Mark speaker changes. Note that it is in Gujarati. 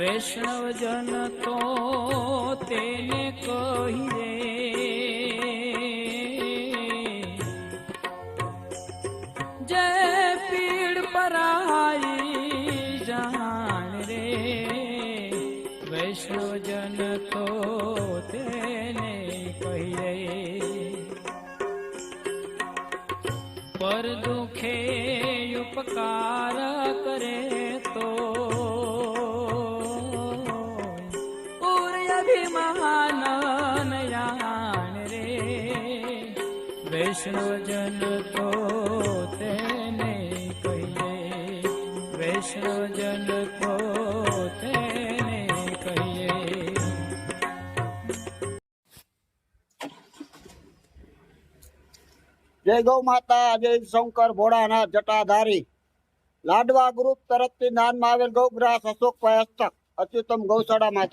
Speaker 1: વૈષ્ણવજન તો તેને કહીએ, જે પીડ પરાઈ જાણ રે, વૈષ્ણવજન તો તેને કહીએ, પર દુખે ઉપકાર કરે તો અભિમાન નયાણ રે, વૈષ્ણવજન તો તેને કહીએ, વૈષ્ણવજન તો તેને કહીએ.
Speaker 2: જય ગૌ માતા, જય શંકર ભોળાનાથ જટાધારી. લાડવા ગ્રુપ તરફથી દાનમાં આવેલ ગૌગ્રાસ અશોકભાઈ હસ્તક અચ્યુતમ ગૌશાળામાં